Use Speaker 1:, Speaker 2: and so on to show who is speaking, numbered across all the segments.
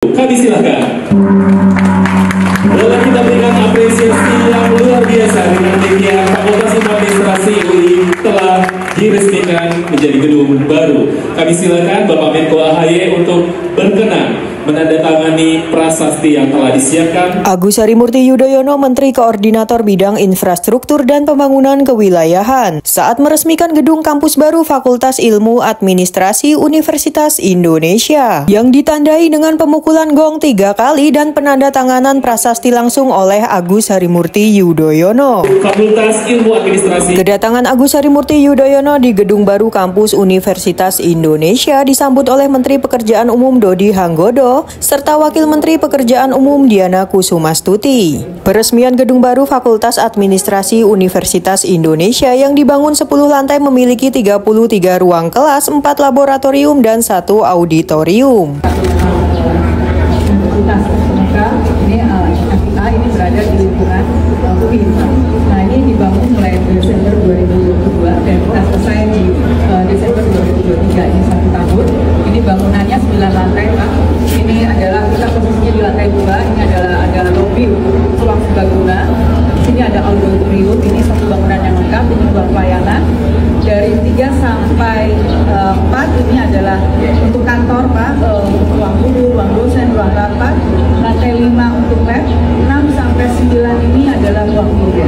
Speaker 1: Kami silakan. Boleh kita berikan apresiasi yang luar biasa dengan pihak Fakultas Administrasi UI telah diresmikan menjadi gedung baru. Kami silakan Bapak Menko AHY untuk berkenan menandatangani prasasti yang telah disiapkan.
Speaker 2: Agus Harimurti Yudhoyono, Menteri Koordinator Bidang Infrastruktur dan Pembangunan Kewilayahan, saat meresmikan gedung kampus baru Fakultas Ilmu Administrasi Universitas Indonesia, yang ditandai dengan pemukulan gong 3 kali dan penandatanganan prasasti langsung oleh Agus Harimurti Yudhoyono.
Speaker 1: Fakultas Ilmu Administrasi.
Speaker 2: Kedatangan Agus Harimurti Yudhoyono di gedung baru kampus Universitas Indonesia disambut oleh Menteri Pekerjaan Umum Dodi Hanggodo serta Wakil Menteri Pekerjaan Umum Diana Kusumastuti. Peresmian gedung baru Fakultas Administrasi Universitas Indonesia yang dibangun 10 lantai memiliki 33 ruang kelas, 4 laboratorium, dan 1 auditorium.
Speaker 3: Ini berada di lingkungan UI. Nah, ini dibangun mulai Desember 2022 dan kita selesai di Desember 2023. Ini 1 tahun. Ini bangunannya 9 lantai, Pak. Ini adalah kita posisinya di lantai 2. Ini ada lobby ruang serbaguna. Di sini ada auditorium. Ini satu bangunan yang lengkap. Ini ruang pelayanan. Dari 3 sampai 4 ini adalah untuk kantor, Pak. Ruang guru, ruang dosen, ruang rapat. Lantai 5 untuk lab. 6 sampai 9 ini adalah ruang guru.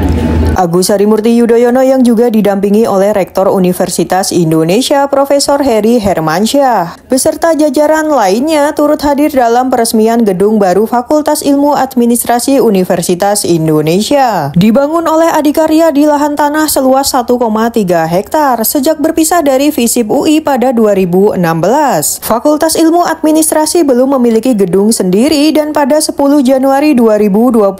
Speaker 2: Agus Harimurti Yudhoyono yang juga didampingi oleh Rektor Universitas Indonesia Profesor Heri Hermansyah beserta jajaran lainnya turut hadir dalam peresmian gedung baru Fakultas Ilmu Administrasi Universitas Indonesia. Dibangun oleh adikarya di lahan tanah seluas 1,3 hektar sejak berpisah dari FISIP UI pada 2016. Fakultas Ilmu Administrasi belum memiliki gedung sendiri dan pada 10 Januari 2025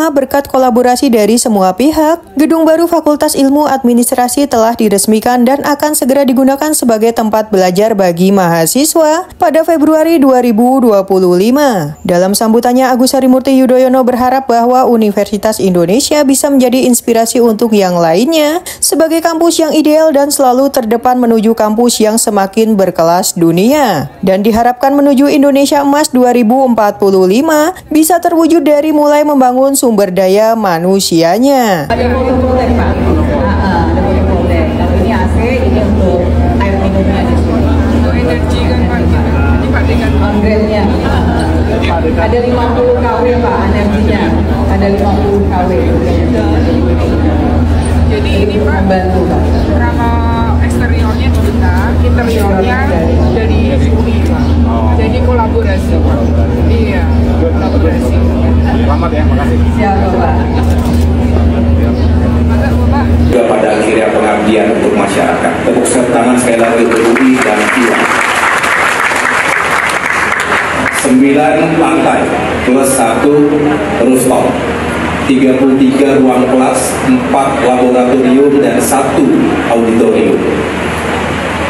Speaker 2: berkat kolaborasi dari semua pihak, gedung baru Fakultas Ilmu Administrasi telah diresmikan dan akan segera digunakan sebagai tempat belajar bagi mahasiswa pada Februari 2025. Dalam sambutannya, Agus Harimurti Yudhoyono berharap bahwa Universitas Indonesia bisa menjadi inspirasi untuk yang lainnya sebagai kampus yang ideal dan selalu terdepan menuju kampus yang semakin berkelas dunia. Dan diharapkan menuju Indonesia Emas 2045 bisa terwujud dari mulai membangun sumber daya manusianya.
Speaker 3: Ada fotovoltaik, Pak. Ada fotovoltaik. Kalau ini AC, ini untuk air minumnya di sini.
Speaker 4: Untuk energi kan, Pak. Ini Pak dengan
Speaker 3: on-grid-nya. Ada 50 kW, Pak, energinya. Ada 50 kW.
Speaker 4: Jadi ini Pak,
Speaker 3: membantu, Pak.
Speaker 4: kalau eksteriornya kita, interiornya dari UI, Pak. Jadi kolaborasi, Pak. Iya, kolaborasi.
Speaker 5: Selamat ya, makasih.
Speaker 3: Siapa, Pak?
Speaker 5: Juga pada akhirnya pengabdian untuk masyarakat. Tepuk tangan sekali lagi untuk UI dan PIA. 9 lantai plus 1 rooftop, 33 ruang kelas, 4 laboratorium dan 1 auditorium.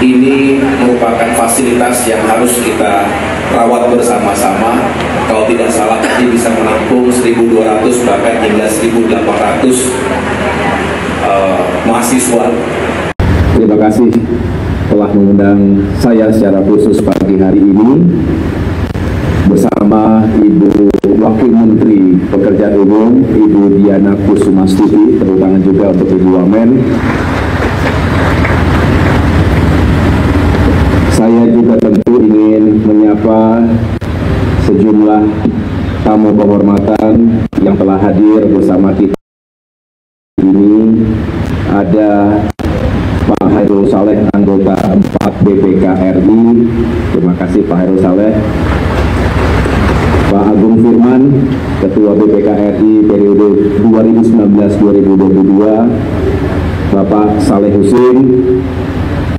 Speaker 5: Ini merupakan fasilitas yang harus kita rawat bersama-sama. Kalau tidak salah tadi bisa menampung 1.200 bahkan hingga 1.800 mahasiswa.
Speaker 6: Terima kasih telah mengundang saya secara khusus pagi hari ini bersama Ibu Wakil Menteri Pekerjaan Umum Ibu Diana Kusumastuti, tepuk tangan juga untuk Ibu Wamen. Saya juga tentu ingin menyapa sejumlah tamu kehormatan yang telah hadir bersama kita ini. Ada Pak Hairul Saleh, anggota 4 BPK RI. Terima kasih Pak Hairul Saleh. Pak Agung Firman, Ketua BPK RI periode 2019-2022. Bapak Saleh Husin,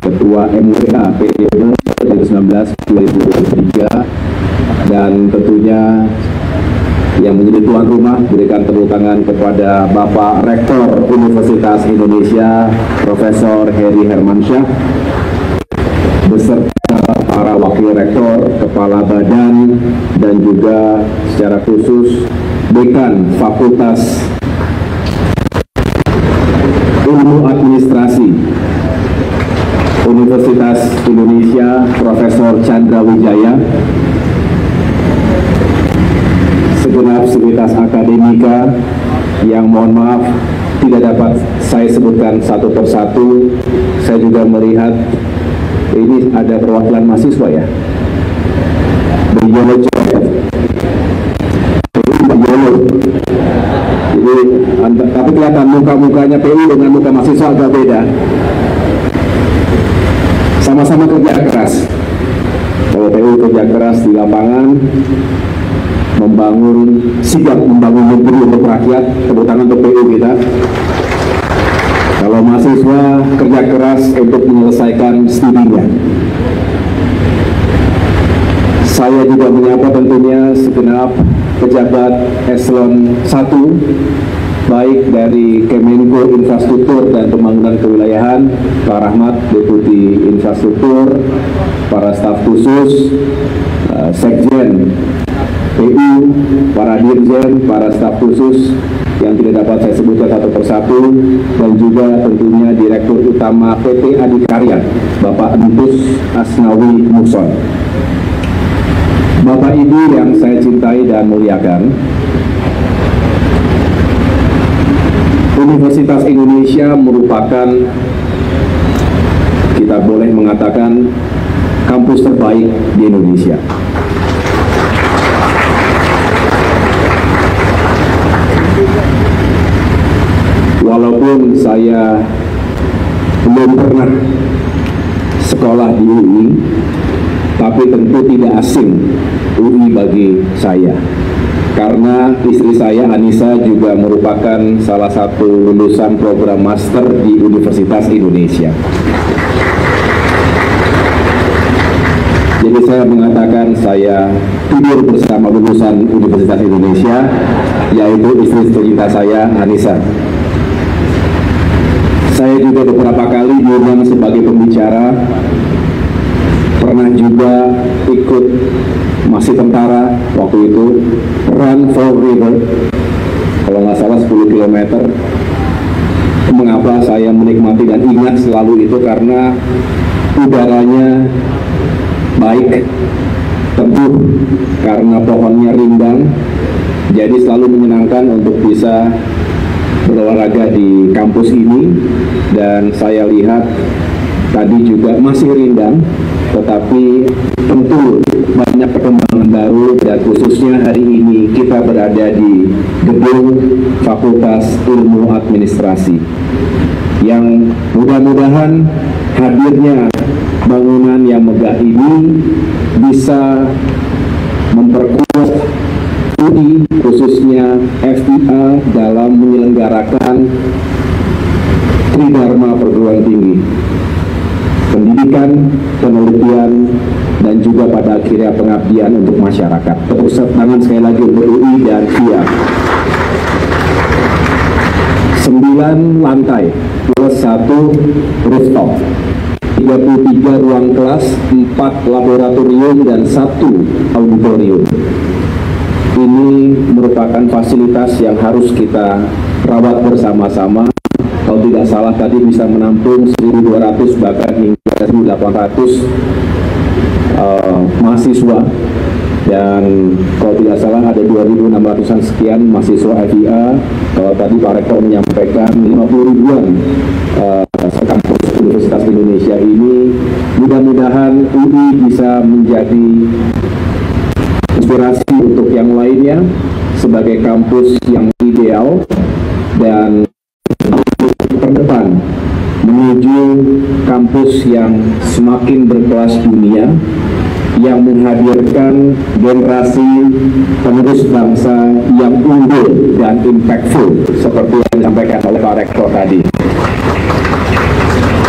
Speaker 6: Ketua MWA periode 2019-2023. Dan tentunya yang menjadi tuan rumah, berikan tepuk tangan kepada Bapak Rektor Universitas Indonesia Profesor Heri Hermansyah beserta para wakil rektor, kepala badan, dan juga secara khusus Dekan Fakultas Ilmu Administrasi Universitas Indonesia Profesor Chandra Wijaya, segenap sivitas akademika yang mohon maaf tidak dapat saya sebutkan satu persatu. Saya juga melihat ini ada perwakilan mahasiswa ya. Berjono. Jadi, tapi kelihatan muka-mukanya PU dengan muka mahasiswa agak beda. Sama-sama kerja keras. Kalau PU kerja keras di lapangan, sigap membangun negeri untuk rakyat, tepuk tangan untuk PU kita. Kalau mahasiswa kerja keras untuk menyelesaikan studinya. Saya juga menyapa tentunya segenap pejabat eselon 1, baik dari Kemenko Infrastruktur dan Pembangunan Kewilayahan, Pak Rahmat, Deputi Infrastruktur, para staf khusus, Sekjen PU, para dirjen, para staf khusus yang tidak dapat saya sebutkan satu persatu, dan juga tentunya Direktur Utama PT Adikarya, Bapak Entus Asnawi Muson. Bapak Ibu yang saya cintai dan muliakan, Universitas Indonesia merupakan, kita boleh mengatakan, kampus terbaik di Indonesia. Walaupun saya belum pernah sekolah di UI, tapi tentu tidak asing UI bagi saya. Karena istri saya, Anissa, juga merupakan salah satu lulusan program master di Universitas Indonesia. Jadi saya mengatakan saya tidur bersama lulusan Universitas Indonesia, yaitu istri tercinta saya, Anissa. Saya juga beberapa kali diundang sebagai pembicara, pernah juga ikut, masih tentara waktu itu, Run for River, kalau nggak salah 10 km. Mengapa saya menikmati dan ingat selalu itu? Karena udaranya baik, tentu karena pohonnya rindang, jadi selalu menyenangkan untuk bisa berolahraga di kampus ini. Dan saya lihat tadi juga masih rindang, tetapi tentu banyak perkembangan baru, dan khususnya hari ini kita berada di gedung Fakultas Ilmu Administrasi yang mudah-mudahan hadirnya bangunan yang megah ini bisa memperkuat UI, khususnya FIA, dalam menyelenggarakan Tridharma Perguruan Tinggi, pendidikan, penelitian, dan juga pada akhirnya pengabdian untuk masyarakat. Tepuk tangan sekali lagi untuk UI dan FIA. 9 lantai plus 1 rooftop, 33 ruang kelas, 4 laboratorium, dan 1 auditorium. Ini merupakan fasilitas yang harus kita rawat bersama-sama. Kalau tidak salah tadi bisa menampung 1.200 bahkan hingga 1.800 mahasiswa, dan kalau tidak salah ada 2.600-an sekian mahasiswa FIA. Kalau tadi Pak Rektor menyampaikan 50 ribuan sekampus Universitas Indonesia ini. Mudah-mudahan UI bisa menjadi inspirasi untuk yang lainnya sebagai kampus yang ideal dan terdepan menuju kampus yang semakin berkelas dunia, yang menghadirkan generasi penerus bangsa yang unggul dan impactful seperti yang disampaikan oleh Pak Rektor tadi.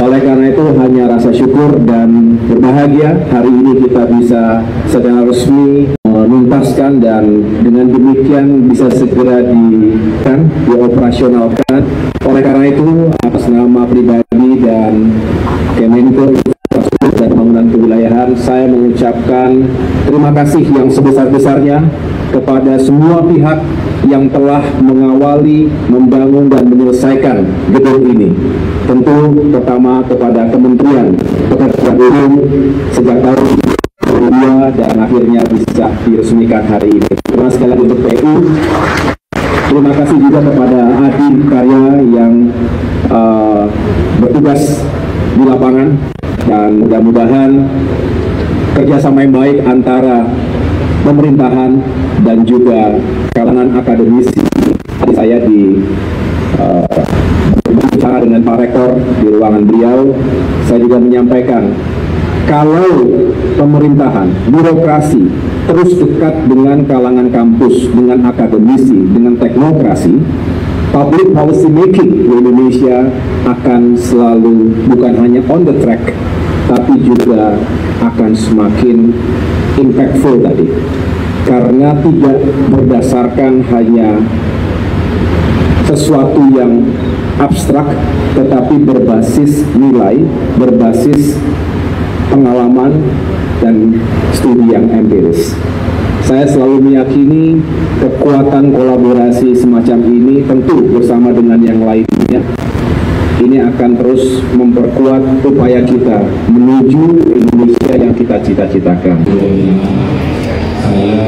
Speaker 6: Oleh karena itu hanya rasa syukur dan berbahagia hari ini kita bisa secara resmi menuntaskan, dan dengan demikian bisa segera dioperasionalkan. Oleh karena itu atas nama pribadi dan Kemenko Infrastruktur dan Pembangunan Kewilayahan, saya mengucapkan terima kasih yang sebesar-besarnya kepada semua pihak yang telah mengawali, membangun, dan menyelesaikan gedung ini. Tentu pertama kepada Kementerian Pekerjaan Umum sejak tahun 2002 lama dan akhirnya bisa diresmikan hari ini. Terima kasih sekali lagi untuk PU. Terima kasih juga kepada Adi Karya yang bertugas di lapangan, dan mudah-mudahan kerjasama yang baik antara pemerintahan dan juga kalangan akademisi. Saya berbicara dengan Pak Rektor di ruangan beliau, saya juga menyampaikan kalau pemerintahan, birokrasi terus dekat dengan kalangan kampus, dengan akademisi, dengan teknokrasi, public policy making di Indonesia akan selalu bukan hanya on the track, tapi juga akan semakin impactful tadi. Karena tidak berdasarkan hanya sesuatu yang abstrak, tetapi berbasis nilai, berbasis pengalaman dan studi yang empiris. Saya selalu meyakini kekuatan kolaborasi semacam ini tentu bersama dengan yang lainnya ini akan terus memperkuat upaya kita menuju Indonesia yang kita cita-citakan.
Speaker 1: Saya